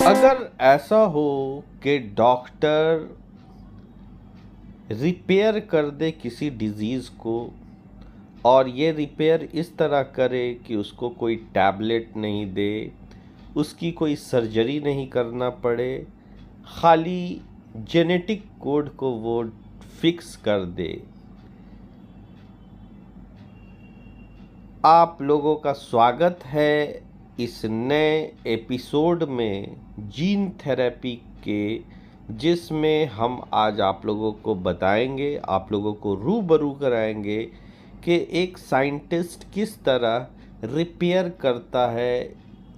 अगर ऐसा हो कि डॉक्टर रिपेयर कर दे किसी डिज़ीज़ को और ये रिपेयर इस तरह करे कि उसको कोई टैबलेट नहीं दे, उसकी कोई सर्जरी नहीं करना पड़े, खाली जेनेटिक कोड को वो फिक्स कर दे। आप लोगों का स्वागत है इस नए एपिसोड में जीन थेरेपी के, जिसमें हम आज आप लोगों को बताएंगे, आप लोगों को रूबरू कराएंगे कि एक साइंटिस्ट किस तरह रिपेयर करता है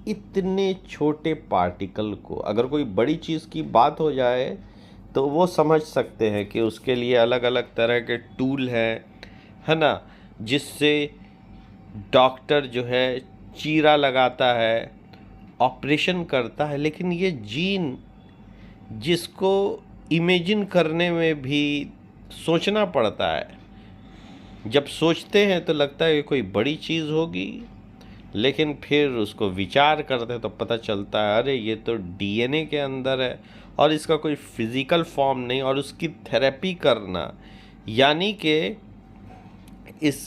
इतने छोटे पार्टिकल को। अगर कोई बड़ी चीज़ की बात हो जाए तो वो समझ सकते हैं कि उसके लिए अलग अलग तरह के टूल हैं, है ना, जिससे डॉक्टर जो है चीरा लगाता है, ऑपरेशन करता है। लेकिन ये जीन, जिसको इमेजिन करने में भी सोचना पड़ता है, जब सोचते हैं तो लगता है कि कोई बड़ी चीज़ होगी, लेकिन फिर उसको विचार करते हैं तो पता चलता है अरे ये तो डीएनए के अंदर है और इसका कोई फिज़िकल फॉर्म नहीं, और उसकी थेरेपी करना यानी कि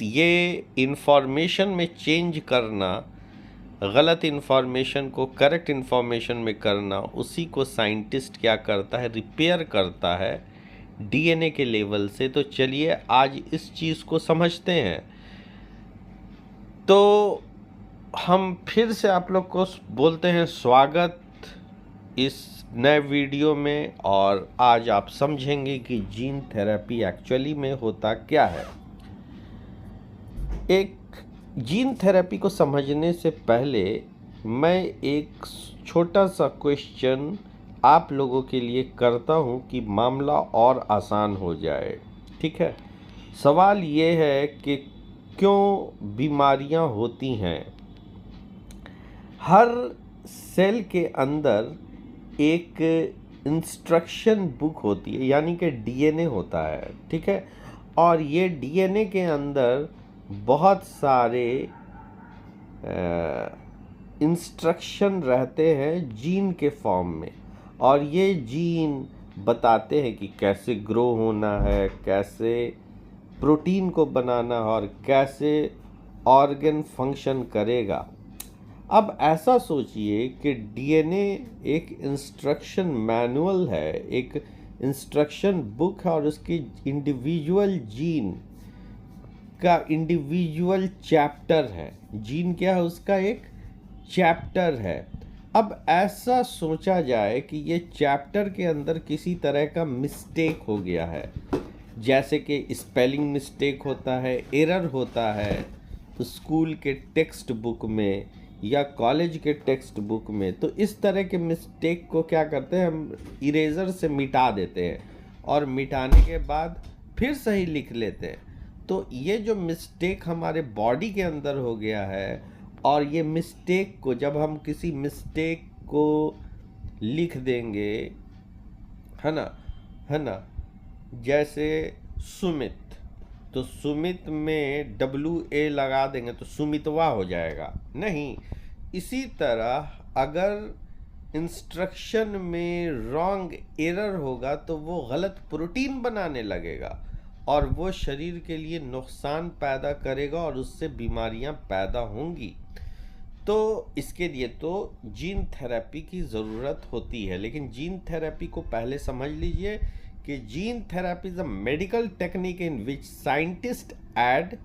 ये इन्फॉर्मेशन में चेंज करना, गलत इन्फॉर्मेशन को करेक्ट इन्फॉर्मेशन में करना, उसी को साइंटिस्ट क्या करता है, रिपेयर करता है डीएनए के लेवल से। तो चलिए आज इस चीज़ को समझते हैं। तो हम फिर से आप लोग को बोलते हैं स्वागत इस नए वीडियो में, और आज आप समझेंगे कि जीन थेरेपी एक्चुअली में होता क्या है। एक जीन थेरेपी को समझने से पहले मैं एक छोटा सा क्वेश्चन आप लोगों के लिए करता हूं कि मामला और आसान हो जाए। ठीक है, सवाल ये है कि क्यों बीमारियां होती हैं। हर सेल के अंदर एक इंस्ट्रक्शन बुक होती है, यानी कि डीएनए होता है। ठीक है, और ये डीएनए के अंदर बहुत सारे इंस्ट्रक्शन रहते हैं जीन के फॉर्म में, और ये जीन बताते हैं कि कैसे ग्रो होना है, कैसे प्रोटीन को बनाना है और कैसे ऑर्गन फंक्शन करेगा। अब ऐसा सोचिए कि डीएनए एक इंस्ट्रक्शन मैनुअल है, एक इंस्ट्रक्शन बुक है, और उसकी इंडिविजुअल जीन का इंडिविजुअल चैप्टर है। जीन क्या है, उसका एक चैप्टर है। अब ऐसा सोचा जाए कि ये चैप्टर के अंदर किसी तरह का मिस्टेक हो गया है, जैसे कि स्पेलिंग मिस्टेक होता है, एरर होता है स्कूल के टेक्स्ट बुक में या कॉलेज के टेक्स्ट बुक में। तो इस तरह के मिस्टेक को क्या करते हैं, हम इरेजर से मिटा देते हैं और मिटाने के बाद फिर सही लिख लेते हैं। तो ये जो मिस्टेक हमारे बॉडी के अंदर हो गया है, और ये मिस्टेक को जब हम किसी मिस्टेक को लिख देंगे, है ना, जैसे सुमित, तो सुमित में WA लगा देंगे तो सुमितवा हो जाएगा, नहीं। इसी तरह अगर इंस्ट्रक्शन में रॉन्ग एरर होगा तो वो गलत प्रोटीन बनाने लगेगा और वो शरीर के लिए नुकसान पैदा करेगा और उससे बीमारियां पैदा होंगी। तो इसके लिए तो जीन थेरेपी की ज़रूरत होती है। लेकिन जीन थेरेपी को पहले समझ लीजिए कि gene therapy is a medical technique in which scientist add,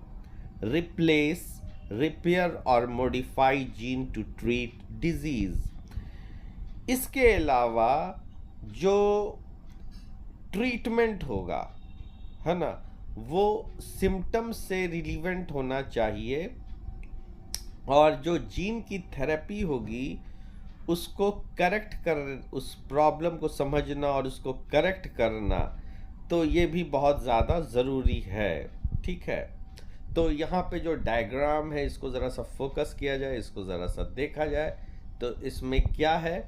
replace, repair और modify gene to treat disease. इसके अलावा जो ट्रीटमेंट होगा, है ना, वो सिम्टम से रिलीवेंट होना चाहिए, और जो जीन की थेरेपी होगी उसको करेक्ट कर, उस प्रॉब्लम को समझना और उसको करेक्ट करना, तो ये भी बहुत ज़्यादा ज़रूरी है। ठीक है, तो यहाँ पे जो डायग्राम है इसको ज़रा सा फोकस किया जाए, इसको ज़रा सा देखा जाए। तो इसमें क्या है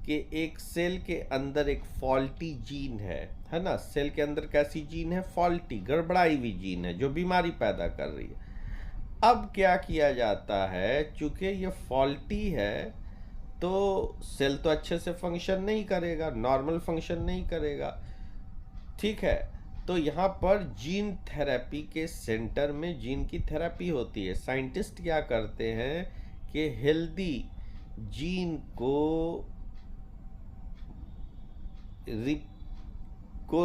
कि एक सेल के अंदर एक फॉल्टी जीन है ना। सेल के अंदर कैसी जीन है, फॉल्टी, गड़बड़ाई हुई जीन है जो बीमारी पैदा कर रही है। अब क्या किया जाता है, चूंकि ये फॉल्टी है तो सेल तो अच्छे से फंक्शन नहीं करेगा, नॉर्मल फंक्शन नहीं करेगा। ठीक है, तो यहाँ पर जीन थेरेपी के सेंटर में जीन की थेरेपी होती है। साइंटिस्ट क्या करते हैं कि हेल्दी जीन को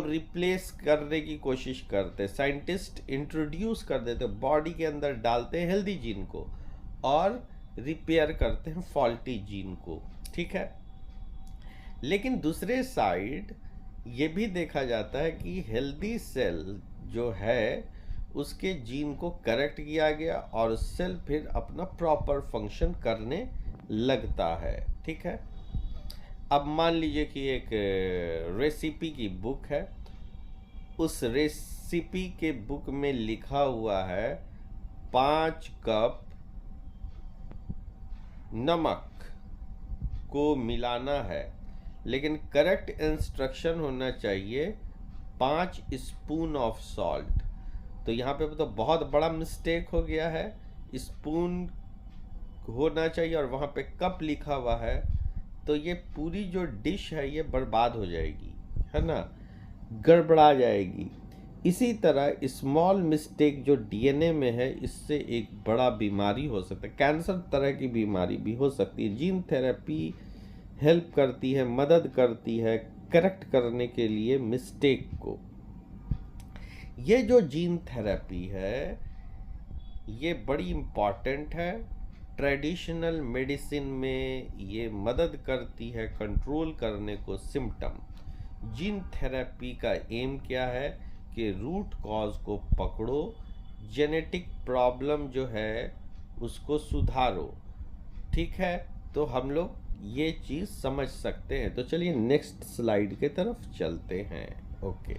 रिप्लेस करने की कोशिश करते, साइंटिस्ट इंट्रोड्यूस कर देते, बॉडी के अंदर डालते हैं हेल्दी जीन को और रिपेयर करते हैं फॉल्टी जीन को। ठीक है, लेकिन दूसरे साइड ये भी देखा जाता है कि हेल्दी सेल जो है उसके जीन को करेक्ट किया गया और सेल फिर अपना प्रॉपर फंक्शन करने लगता है। ठीक है, अब मान लीजिए कि एक रेसिपी की बुक है, उस रेसिपी के बुक में लिखा हुआ है 5 कप नमक को मिलाना है, लेकिन करेक्ट इंस्ट्रक्शन होना चाहिए 5 स्पून ऑफ सॉल्ट। तो यहाँ पे तो बहुत बड़ा मिस्टेक हो गया है, स्पून होना चाहिए और वहाँ पे कप लिखा हुआ है, तो ये पूरी जो डिश है ये बर्बाद हो जाएगी, है ना, गड़बड़ा जाएगी। इसी तरह स्मॉल मिस्टेक जो डीएनए में है, इससे एक बड़ा बीमारी हो सकता है, कैंसर तरह की बीमारी भी हो सकती है। जीन थेरेपी हेल्प करती है, मदद करती है करेक्ट करने के लिए मिस्टेक को। ये जो जीन थेरेपी है ये बड़ी इम्पॉर्टेंट है। ट्रेडिशनल मेडिसिन में ये मदद करती है कंट्रोल करने को सिम्टम। जीन थेरेपी का एम क्या है कि रूट कॉज को पकड़ो, जेनेटिक प्रॉब्लम जो है उसको सुधारो। ठीक है, तो हम लोग ये चीज़ समझ सकते हैं। तो चलिए नेक्स्ट स्लाइड के तरफ चलते हैं। ओके।